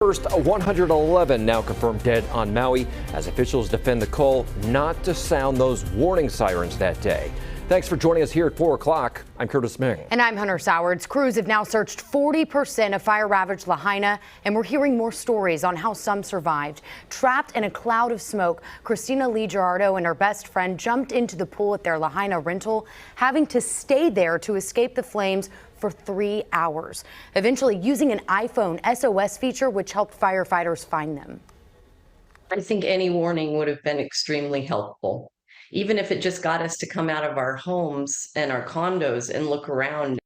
First, 111 now confirmed dead on Maui as officials defend the call not to sound those warning sirens that day. Thanks for joining us here at 4 o'clock. I'm Curtis Ming. And I'm Hunter Sowards. Crews have now searched 40% of fire-ravaged Lahaina, and we're hearing more stories on how some survived. Trapped in a cloud of smoke, Christina Lee Gerardo and her best friend jumped into the pool at their Lahaina rental, having to stay there to escape the flames for 3 hours, eventually using an iPhone SOS feature, which helped firefighters find them. I think any warning would have been extremely helpful, even if it just got us to come out of our homes and our condos and look around.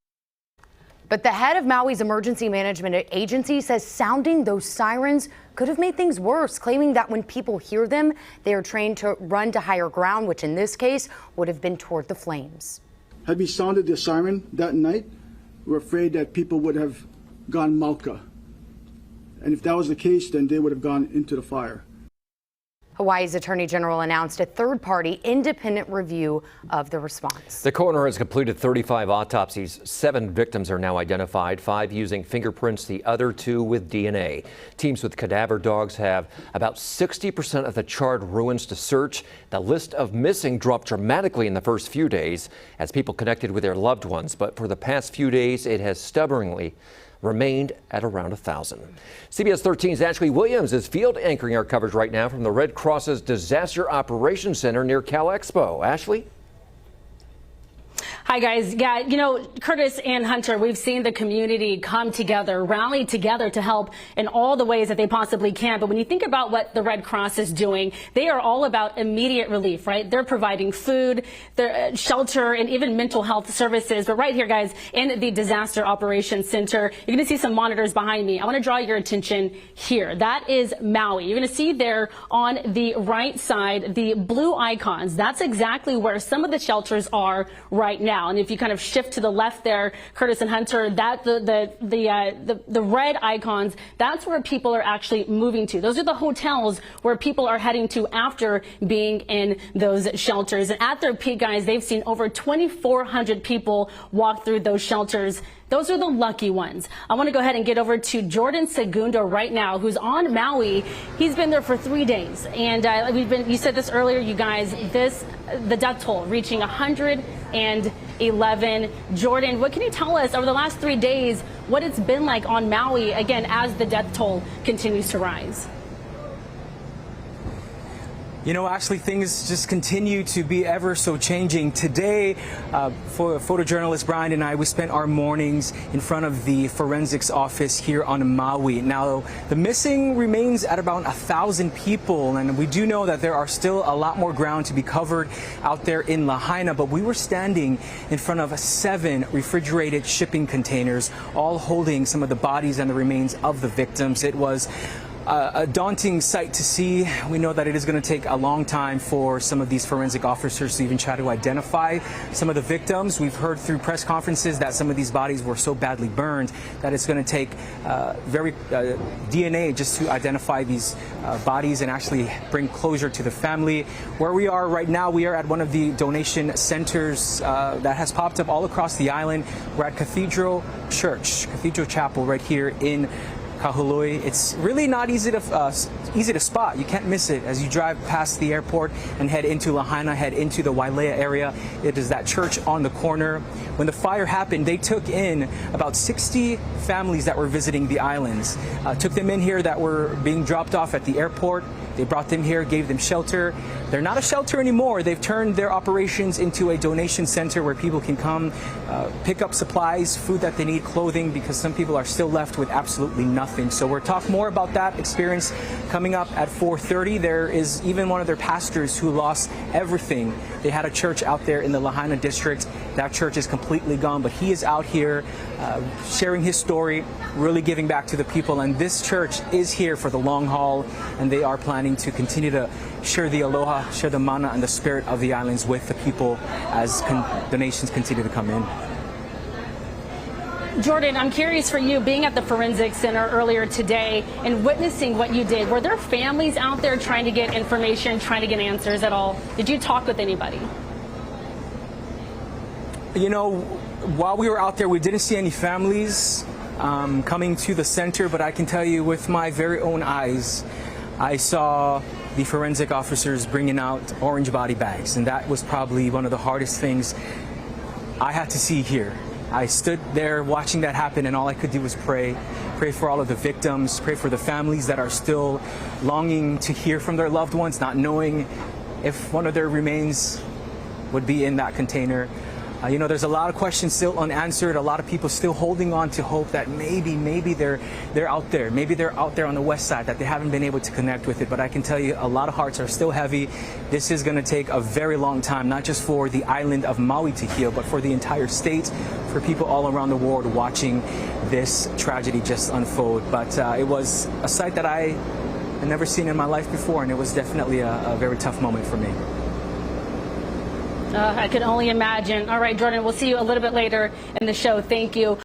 But the head of Maui's emergency management agency says sounding those sirens could have made things worse, claiming that when people hear them, they are trained to run to higher ground, which in this case would have been toward the flames. Had we sounded the siren that night, we're afraid that people would have gone Malka. And if that was the case, then they would have gone into the fire. Hawaii's Attorney General announced a third-party independent review of the response. The coroner has completed 35 autopsies. 7 victims are now identified, 5 using fingerprints, the other 2 with DNA. Teams with cadaver dogs have about 60% of the charred ruins to search. The list of missing dropped dramatically in the first few days as people connected with their loved ones. But for the past few days, it has stubbornly remained at around 1,000. CBS 13's Ashley Williams is field anchoring our coverage right now from the Red Cross's Disaster Operations Center near Cal Expo. Ashley? Hi, guys. Yeah, you know, Curtis and Hunter, we've seen the community come together, rally together to help in all the ways that they possibly can. But when you think about what the Red Cross is doing, they are all about immediate relief, right? They're providing food, shelter, and even mental health services. But right here, guys, in the Disaster Operations Center, you're going to see some monitors behind me. I want to draw your attention here. That is Maui. You're going to see there on the right side, the blue icons. That's exactly where some of the shelters are right now. And if you kind of shift to the left there, Curtis and Hunter, that the red icons, that's where people are actually moving to. Those are the hotels where people are heading to after being in those shelters. And at their peak, guys, they've seen over 2,400 people walk through those shelters. Those are the lucky ones. I want to go ahead and get over to Jordan Segundo right now, who's on Maui. He's been there for 3 days. And you said this earlier, you guys, the death toll reaching 111. Jordan, what can you tell us over the last 3 days, what it's been like on Maui, again, as the death toll continues to rise? You know, actually, things just continue to be ever so changing. Today, for photojournalist Brian and I, we spent our mornings in front of the forensics office here on Maui. Now, the missing remains at about 1,000 people, and we do know that there are still a lot more ground to be covered out there in Lahaina, but we were standing in front of 7 refrigerated shipping containers, all holding some of the bodies and the remains of the victims. It was a daunting sight to see. We know that it is going to take a long time for some of these forensic officers to even try to identify some of the victims. We've heard through press conferences that some of these bodies were so badly burned that it's going to take DNA just to identify these bodies and actually bring closure to the family. Where we are right now, we are at one of the donation centers that has popped up all across the island. We're at Cathedral Chapel right here in Kahului. It's really not easy to spot. You can't miss it as you drive past the airport and head into Lahaina, head into the Wailea area. It is that church on the corner. When the fire happened, they took in about 60 families that were visiting the islands. Took them in here that were being dropped off at the airport. They brought them here, gave them shelter. They're not a shelter anymore. They've turned their operations into a donation center where people can come pick up supplies, food that they need, clothing, because some people are still left with absolutely nothing. So we'll talk more about that experience coming up at 4:30. There is even one of their pastors who lost everything. They had a church out there in the Lahaina district. That church is completely gone, but he is out here sharing his story, really giving back to the people. And this church is here for the long haul, and they are planning to continue to share the aloha, share the mana and the spirit of the islands with the people as donations continue to come in. Jordan, I'm curious for you, being at the Forensic Center earlier today and witnessing what you did, were there families out there trying to get information, trying to get answers at all? Did you talk with anybody? You know, while we were out there, we didn't see any families. coming to the center, but I can tell you with my very own eyes, I saw the forensic officers bringing out orange body bags, and that was probably one of the hardest things I had to see here. I stood there watching that happen, and all I could do was pray for all of the victims, pray for the families that are still longing to hear from their loved ones, not knowing if one of their remains would be in that container. You know, there's a lot of questions still unanswered, a lot of people still holding on to hope that maybe they're out there. Maybe they're out there on the west side, that they haven't been able to connect with it. But I can tell you, a lot of hearts are still heavy. This is going to take a very long time, not just for the island of Maui to heal, but for the entire state, for people all around the world watching this tragedy just unfold. But it was a sight that I had never seen in my life before, and it was definitely a very tough moment for me. I can only imagine. All right, Jordan, we'll see you a little bit later in the show. Thank you.